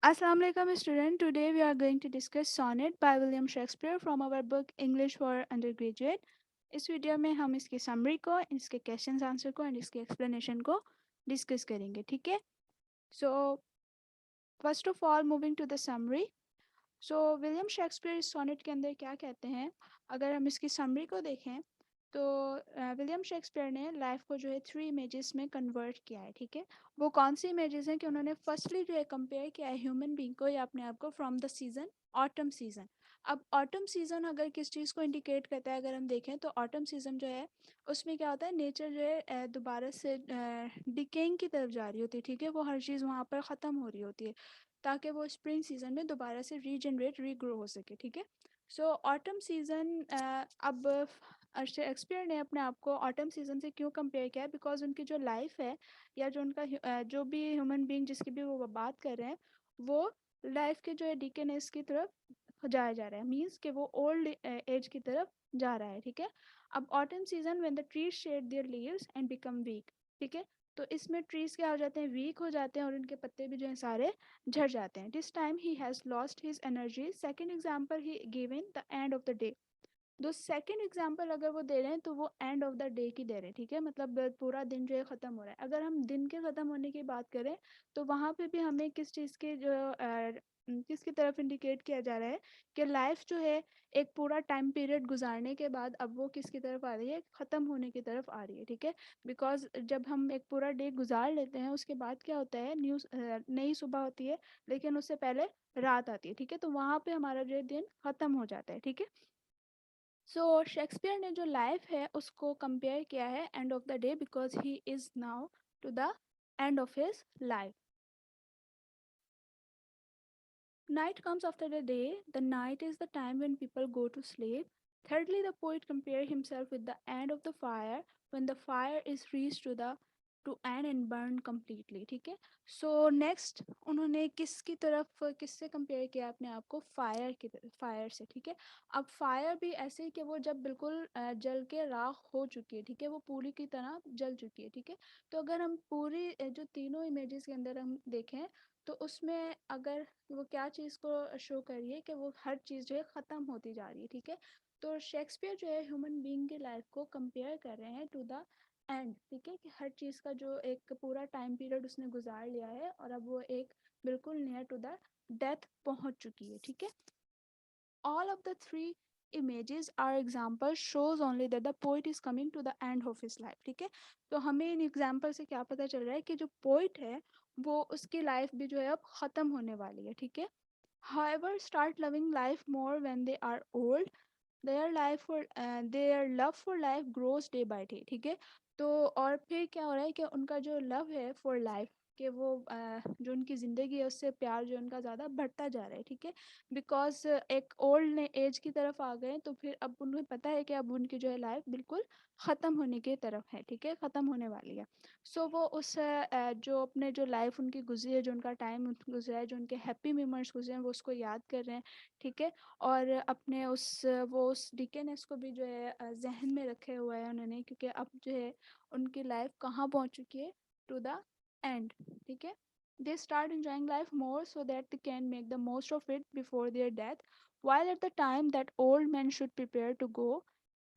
Assalamu alaikum student. Today we are going to discuss Sonnet by William Shakespeare from our book English for Undergraduate. इस video में हम इसकी summary को, इसके questions answer को and इसके एक्सप्लेनेशन को डिस्कस करेंगे. ठीक है. So first of all moving to the summary. So William Shakespeare इस सोनेट के अंदर क्या कहते हैं. अगर हम इसकी समरी को देखें तो विलियम शेक्सपियर ने लाइफ को जो है 3 इमेजेस में कन्वर्ट किया है. ठीक है. वो कौन सी इमेजेस हैं कि उन्होंने फर्स्टली जो है कंपेयर किया है ह्यूमन बीइंग को या अपने आप को from the season autumn season. अब ऑटम सीजन अगर किस चीज़ को इंडिकेट करता है, अगर हम देखें तो ऑटम सीजन जो है उसमें क्या होता है, नेचर जो है दोबारा से डिकेइंग की तरफ जा रही होती है. ठीक है. वो हर चीज़ वहाँ पर ख़त्म हो रही होती है ताकि वो स्प्रिंग सीजन में दोबारा से रीजनरेट रीग्रो हो सके. ठीक है. सो ऑटम सीजन अब शेक्सपियर ने अपने आप को ऑटम सीजन से क्यों कंपेयर किया है, बिकॉज उनकी जो लाइफ है या जो उनका जो भी ह्यूमन बीइंग जिसकी भी वो बात कर रहे हैं वो लाइफ के जो है डीकेनेस की तरफ जाया जा रहा है, मीन्स कि वो ओल्ड एज की तरफ जा रहा है. ठीक है. अब autumn season when the trees shade there leaves and become weak. ठीक है. तो इसमें ट्रीज क्या हो जाते हैं, वीक हो जाते हैं और उनके पत्ते भी जो हैं सारे झड़ जाते हैं. This time he has lost his energy. Second example he given the end of the day. दो सेकंड एग्जांपल अगर वो दे रहे हैं तो वो एंड ऑफ द डे की दे रहे हैं. ठीक है. मतलब पूरा दिन जो है ख़त्म हो रहा है. अगर हम दिन के ख़त्म होने की बात करें तो वहाँ पे भी हमें किस चीज़ के जो किसकी तरफ इंडिकेट किया जा रहा है कि लाइफ जो है एक पूरा टाइम पीरियड गुजारने के बाद अब वो किसकी तरफ आ रही है, ख़त्म होने की तरफ आ रही है. ठीक है. बिकॉज जब हम एक पूरा डे गुजार लेते हैं उसके बाद क्या होता है, नई सुबह होती है लेकिन उससे पहले रात आती है. ठीक है. तो वहाँ पे हमारा जो दिन ख़त्म हो जाता है. ठीक है. सो शेक्सपियर ने जो लाइफ है उसको कंपेयर किया है end of the day because he is now to the end of his life. Night comes after the day. The night is the time when people go to sleep. Thirdly, the poet compared himself with the end of the fire when the fire is reached to end and burn completely. ठीक है. So next उन्होंने किसकी तरफ किससे compare किया अपने आप को, फायर की तरफ, फायर से. ठीक है. अब फायर भी ऐसे ही कि वो जब बिल्कुल जल के राख हो चुकी है. ठीक है. वो पूरी की तरह जल चुकी है. ठीक है. तो अगर हम पूरी जो तीनों इमेजेस के अंदर हम देखें तो उसमें अगर वो क्या चीज़ को शो कर रही है कि वो हर चीज़ जो है ख़त्म होती जा रही है. ठीक है. तो शेक्सपियर जो है ह्यूमन बीइंग की लाइफ को कंपेयर कर रहे हैं टू द एंड. ठीक है. कि हर चीज़ का जो एक पूरा टाइम पीरियड उसने गुजार लिया है और अब वो एक बिल्कुल नियर टू द डेथ पहुंच चुकी है. ठीक है. All of the three images are example shows only that the poet is coming to the end of his life. ठीक है. तो हमें इन एग्जाम्पल से क्या पता चल रहा है कि जो पोइट है वो उसकी लाइफ भी जो है अब ख़त्म होने वाली है. ठीक है. However, start loving life more when they are old. Their love for life grows day by day. ठीक है. तो और फिर क्या हो रहा है कि उनका जो लव है फॉर लाइफ कि वो जो उनकी ज़िंदगी है उससे प्यार जो उनका ज़्यादा बढ़ता जा रहा है. ठीक है. बिकॉज एक ओल्ड एज की तरफ आ गए तो फिर अब उन्हें पता है कि अब उनकी जो है लाइफ बिल्कुल ख़त्म होने की तरफ है. ठीक है. ख़त्म होने वाली है. सो वो उस जो अपने जो लाइफ उनकी गुजरी है, जो उनका टाइम गुजरा है, जो उनके हैप्पी मोमेंट्स गुजरे हैं वो उसको याद कर रहे हैं. ठीक है. और अपने उस डीकेनेस को भी जो है जहन में रखे हुए हैं उन्होंने, क्योंकि अब जो है उनकी लाइफ कहाँ पहुँच चुकी है, टू द एंड. ठीक है. They start enjoying life more so that they can make the most of it before their death, while at the time that old men should prepare to go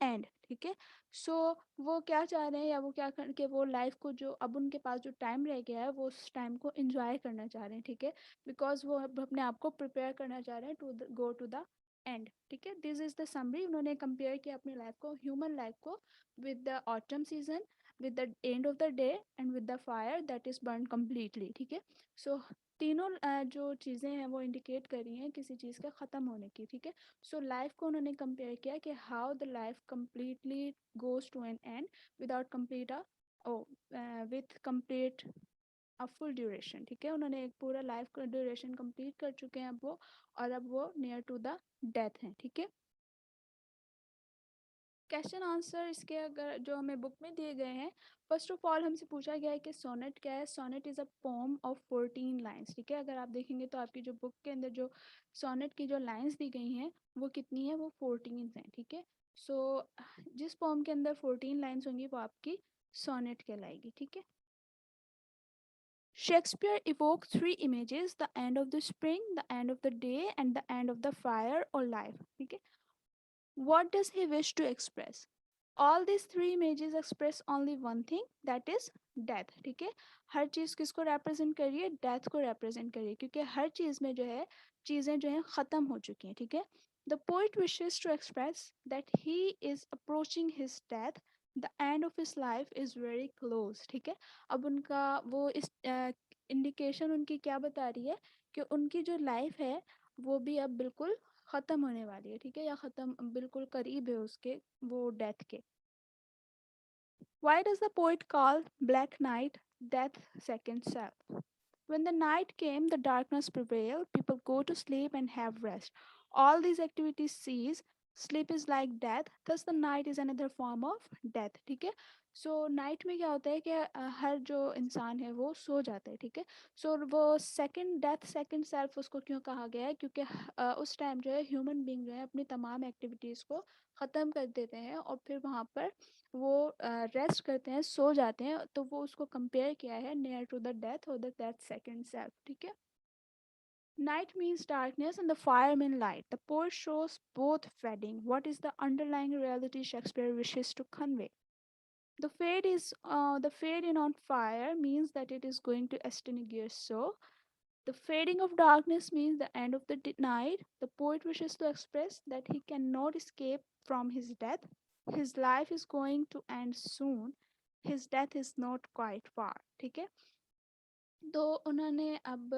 and. ठीक है. सो वो क्या चाह रहे हैं या वो क्या कर के वो लाइफ को जो अब उनके पास जो टाइम रह गया है वो उस टाइम को एंजॉय करना चाह रहे हैं. ठीक है. बिकॉज वो अब अपने आप को प्रिपेयर करना चाह रहे हैं to go to the end. ठीक है. This is the summary. उन्होंने कंपेयर किया अपनी लाइफ को, ह्यूमन लाइफ को, with the autumn season, with the end of the day and with the fire that is burn completely. ठीक है. सो तीनों जो चीज़ें हैं वो इंडिकेट कर रही हैं किसी चीज़ के ख़त्म होने की. ठीक है. सो लाइफ को उन्होंने कंपेयर किया कि how the life completely goes to an end without complete or with complete a full duration. ठीक है. उन्होंने एक पूरा लाइफ का ड्यूरेशन कंप्लीट कर चुके हैं अब वो, और अब वो नियर टू द डेथ हैं. ठीक है. क्वेश्चन आंसर इसके अगर जो हमें बुक में दिए गए हैं, फर्स्ट ऑफ ऑल हमसे पूछा गया है कि सोनेट क्या है. Sonnet is a poem of 14 lines. ठीक है. अगर आप देखेंगे तो आपकी जो बुक के अंदर जो सोनेट की जो लाइन्स दी गई हैं वो कितनी है, वो 14 हैं. ठीक है. सो जिस पोम के अंदर 14 लाइन्स होंगी वो आपकी सोनेट कहलाएगी. ठीक है. Shakespeare evoked three images: the end of the spring, the end of the day, and the end of the fire or life. Okay. What does he wish to express? All these three images express only one thing, that is death. ठीक है, हर चीज किसको represent कर रही है? Death को represent कर रही है, क्योंकि हर चीज में जो है चीजें जो है खत्म हो चुकी हैं. ठीक है. The poet wishes to express that he is approaching his death. The end of his life is very close. ठीक है. अब उनका वो इस इंडिकेशन उनकी क्या बता रही है कि उनकी जो लाइफ है वो भी अब बिल्कुल खत्म होने वाली है. ठीक है, या खत्म बिल्कुल करीब है उसके वो डेथ के. Why does the poet call Black Night Death's second self? When the night came, the darkness prevailed, people go to sleep and have rest. All these activities cease. Sleep is like death, thus the night is another form of death. ठीक है. सो night में क्या होता है कि हर जो इंसान है वो सो जाता है. ठीक है. सो वो सेकंड डेथ सेकंड सेल्फ उसको क्यों कहा गया है? क्योंकि उस टाइम जो है ह्यूमन बींग जो है अपनी तमाम एक्टिविटीज़ को ख़त्म कर देते हैं और फिर वहाँ पर वो रेस्ट करते हैं, सो जाते हैं. तो वो उसको कंपेयर किया है नियर टू द डेथ और द डेथ सेकंड सेल्फ. ठीक है. Night means darkness and the fire means light. The poet shows both fading. What is the underlying reality Shakespeare wishes to convey? The fade in on fire means that it is going to extinguish. So the fading of darkness means the end of the night. The poet wishes to express that he cannot escape from his death. His life is going to end soon. His death is not quite far. ठीक है. तो उन्होंने अब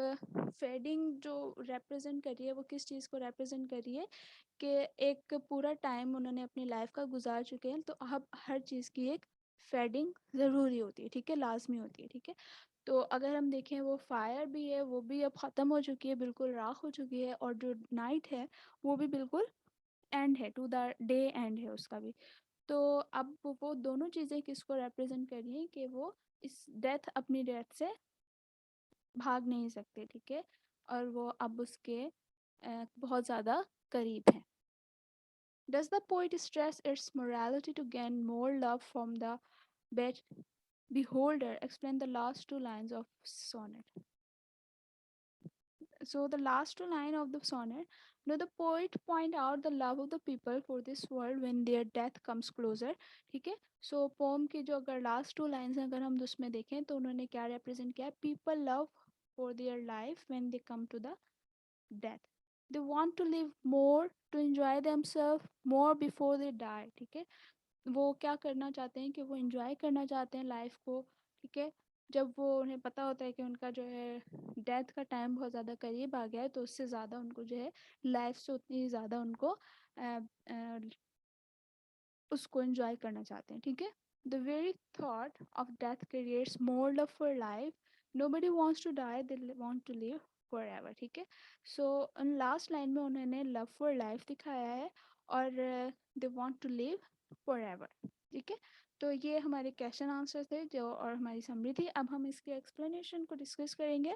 fading जो represent करी है वो किस चीज़ को रिप्रेजेंट करी है कि एक पूरा टाइम उन्होंने अपनी लाइफ का गुजार चुके हैं, तो अब हर चीज़ की एक फेडिंग ज़रूरी होती है. ठीक है, लाजमी होती है. ठीक है. तो अगर हम देखें वो फायर भी है वो भी अब ख़त्म हो चुकी है, बिल्कुल राख हो चुकी है, और जो नाइट है वो भी बिल्कुल एंड है, टू द डे एंड है उसका भी. तो अब वो दोनों चीज़ें किसको रिप्रेजेंट कर रही हैं कि वो इस डेथ अपनी डेथ से भाग नहीं सकते. ठीक है, और वो अब उसके बहुत ज़्यादा करीब हैं. Does the poet stress its morality to gain more love from the beholder? Explain the last two lines of sonnet. So the last two line of the sonnet, now the poet point out the love of the people for this world when their death comes closer. ठीक है. सो pome की जो अगर last two lines हैं अगर हम उसमें देखें तो उन्होंने क्या रिप्रेजेंट किया? People love for their life when they come to the death. They want to live more, to enjoy themselves more before they die. ठीक है. वो क्या करना चाहते हैं कि वो इंजॉय करना चाहते हैं लाइफ को. ठीक है. जब वो उन्हें पता होता है कि उनका जो है डेथ का टाइम बहुत ज़्यादा करीब आ गया है, तो उससे ज़्यादा उनको जो है लाइफ से उतनी ज़्यादा उनको उसको एंजॉय करना चाहते हैं. ठीक है. The very thought of death creates more love for life. Nobody wants to die, they want to live forever. ठीक है. सो उन लास्ट लाइन में उन्होंने लव फॉर लाइफ दिखाया है और they want to live forever. ठीक है. तो ये हमारे क्वेश्चन आंसर थे जो और हमारी समरी थी. अब हम इसके एक्सप्लेनेशन को डिस्कस करेंगे.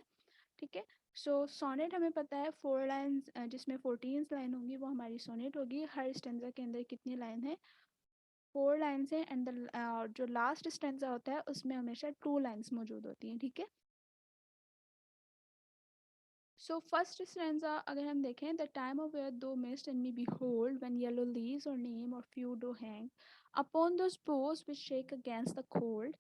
ठीक है. सो सोनेट हमें पता है 4 लाइन्स जिसमें 14 लाइन होंगी वो हमारी सोनेट होगी. हर स्टेंजा के अंदर कितनी लाइन है? 4 लाइन्स हैं. एंड जो लास्ट स्टेंजा होता है उसमें हमेशा 2 लाइन्स मौजूद होती हैं. ठीक है. सो फर्स्ट स्टेंजा अगर हम देखें, द टाइम ऑफ वेयर दो mist and me behold when yellow leaves or neem or few do hang upon those boughs which shake against the cold,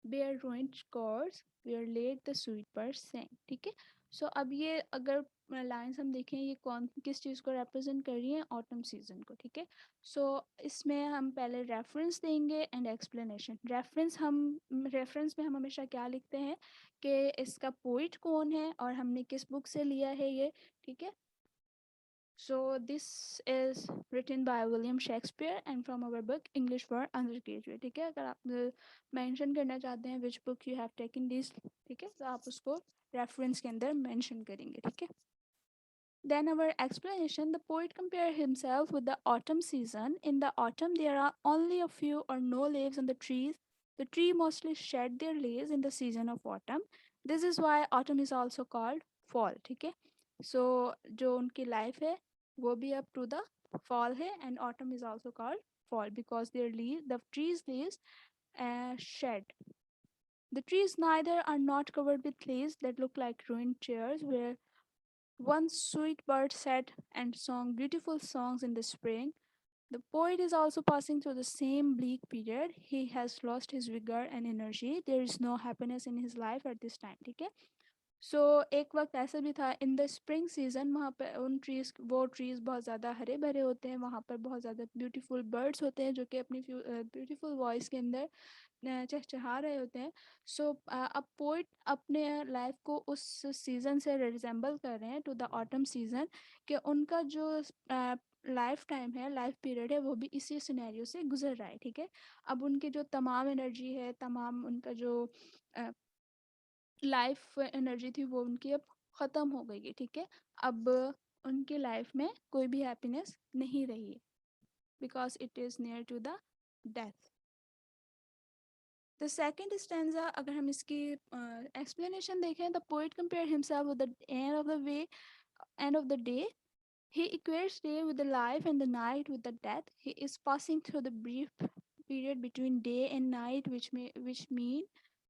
bare ruined scores where laid the sweet birds sang. ठीक है. सो अब ये अगर lines हम देखें ये कौन किस चीज़ को रिप्रेजेंट कर रही हैं? ऑटम सीजन को. ठीक है. सो इसमें हम पहले रेफरेंस देंगे एंड एक्सप्लेनेशन. रेफरेंस में हम हमेशा क्या लिखते हैं कि इसका पोइट कौन है और हमने किस बुक से लिया है ये. ठीक है. So this is written by William Shakespeare and from our book English for Undergraduate. ठीक है. अगर आप मेंशन करना चाहते हैं which book you have taken this, ठीक है, तो आप उसको रेफरेंस के अंदर मेंशन करेंगे. ठीक है. Then our explanation, the poet compared himself with the autumn season. In the autumn, there are only a few or no leaves on the trees. The tree mostly shed their leaves in the season of autumn. This is why autumn is also called fall. ठीक है. So जो उनकी life है वो भी up to the fall है, and autumn is also called fall because the trees leaves shed. The trees neither are not covered with leaves that look like ruined chairs where once sweet birds sat and sang beautiful songs in the spring. The poet is also passing through the same bleak period. He has lost his vigor and energy. There is no happiness in his life at this time. ठीक है. सो एक वक्त ऐसा भी था in the spring season, वहाँ पर उन ट्रीज, वो ट्रीज बहुत ज़्यादा हरे भरे होते हैं, वहाँ पर बहुत ज़्यादा ब्यूटीफुल बर्ड्स होते हैं जो कि अपनी ब्यूटीफुल वॉइस के अंदर चहचहा रहे होते हैं. सो अब पोइट अपने लाइफ को उस सीज़न से रिजेंबल कर रहे हैं टू द ऑटम सीज़न, कि उनका जो लाइफ टाइम है, लाइफ पीरियड है, वो भी इसी सिनेरियो से गुजर रहा है. ठीक है. अब उनकी जो तमाम एनर्जी है, तमाम उनका जो लाइफ एनर्जी थी, वो उनकी अब ख़त्म हो गई है. ठीक है. अब उनकी लाइफ में कोई भी हैप्पीनेस नहीं रही है, because it is near to the death. The second stanza, अगर हम इसकी एक्सप्लेनेशन देखें, the poet compare himself with the end of the day. He equates day with the life and the night with the death. He is passing through the brief period between day and night, which mean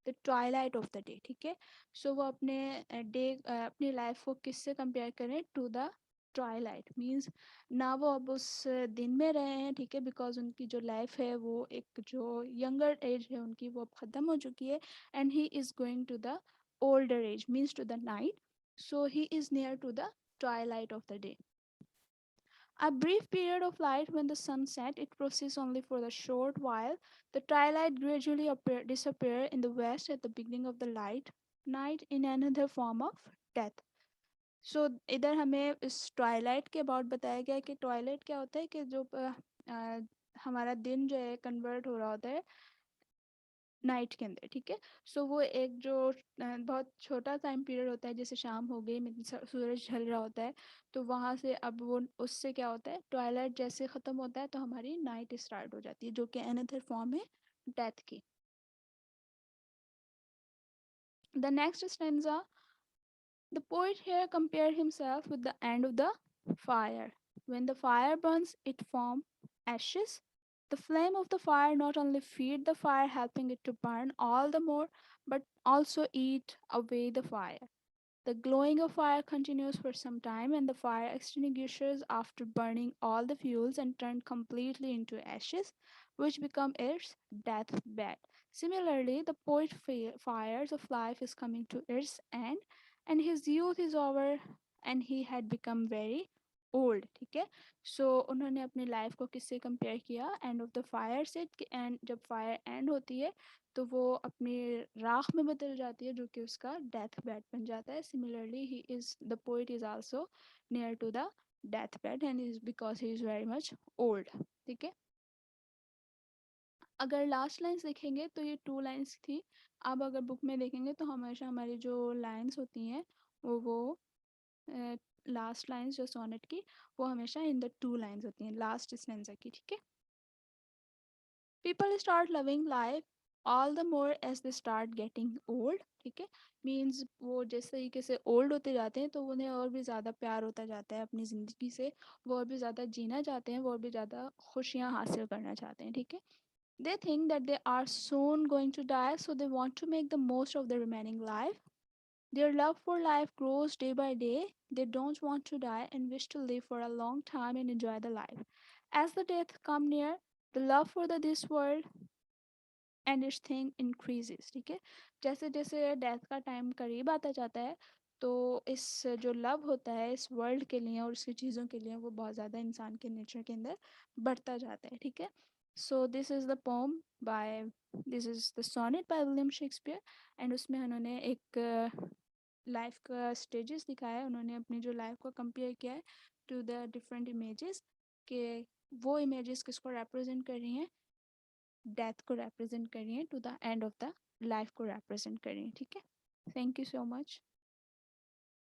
the twilight of the day. ठीक है. सो वो अपने अपनी life को किससे compare करें? To the Twilight. Means ना वो अब उस दिन में रहे हैं. ठीक है. बिकॉज उनकी जो लाइफ है वो एक जो यंगर एज है उनकी, वो अब ख़त्म हो चुकी है. And he is going to the older age, means to the night. So he is near to the twilight of the day. A brief period of light when the sun set, it proceeds only for a short while. The twilight gradually disappear in the west at the beginning of the light night in another form of death. So इधर हमें इस Twilight के about बताया गया कि Twilight क्या होता है, कि जो हमारा दिन जो है कन्वर्ट हो रहा होता है नाइट के अंदर. ठीक है. सो वो एक जो बहुत छोटा टाइम पीरियड होता है, जैसे शाम हो गई, सूरज ढल रहा होता है, तो वहाँ से अब वो उससे क्या होता है, ट्वाइलाइट जैसे ख़त्म होता है तो हमारी नाइट स्टार्ट हो जाती है, जो कि अनदर फॉर्म है डेथ की. The next stanza, the poet here compared himself with the end of the fire. When the fire burns, it forms ashes. The flame of the fire not only feed the fire, helping it to burn all the more, but also eat away the fire. The glowing of fire continues for some time, and the fire extinguishes after burning all the fuels and turn completely into ashes, which become its deathbed. Similarly, the poet fires of life is coming to its end, and his youth is over, and he had become very old. ठीक है. सो उन्होंने अपनी life को किससे compare किया? And of the fire से. And जब fire and होती है तो वो अपनी राख में बदल जाती है, जो कि उसका डेथ बेड बन जाता है. Similarly he is the poet is also near to the death bed, and is because he is very much old. ठीक है. अगर लास्ट लाइन्स देखेंगे तो ये 2 लाइन्स थी. अब अगर बुक में देखेंगे तो हमेशा हमारी जो लाइन्स होती हैं वो लास्ट लाइन्स जो सोनेट की, वो हमेशा इन द 2 लाइन्स होती हैं लास्ट स्टेंजा की. ठीक है. People start loving life all the more as they start getting old. ठीक है. मीन्स वो जिस तरीके से ओल्ड होते जाते हैं तो उन्हें और भी ज़्यादा प्यार होता जाता है अपनी ज़िंदगी से, वो और भी ज़्यादा जीना चाहते हैं, वो और भी ज़्यादा खुशियाँ हासिल करना चाहते हैं. ठीक है. They think that they are soon going to die, so they want to make the most of the remaining life. Their love for life grows day by day. They don't want to die and wish to live for a long time and enjoy the life. As the death come near, the love for this world and it's thing increases. ठीक है. जैसे जैसे death का time करीब आता जाता है तो इस जो लव होता है इस वर्ल्ड के लिए और उसकी चीज़ों के लिए, वो बहुत ज़्यादा इंसान के नेचर के अंदर बढ़ता जाता है. ठीक है. So this is the poem by this is the sonnet by William Shakespeare. And उसमें उन्होंने एक लाइफ का स्टेजेस दिखाया है. उन्होंने अपनी जो लाइफ को कंपेयर किया है टू द डिफरेंट इमेजेस, के वो इमेजेस किसको रिप्रेजेंट कर रही हैं? डेथ को रिप्रेजेंट कर रही हैं, to the end of the life को रिप्रेजेंट कर रही हैं. ठीक है. Thank you so much.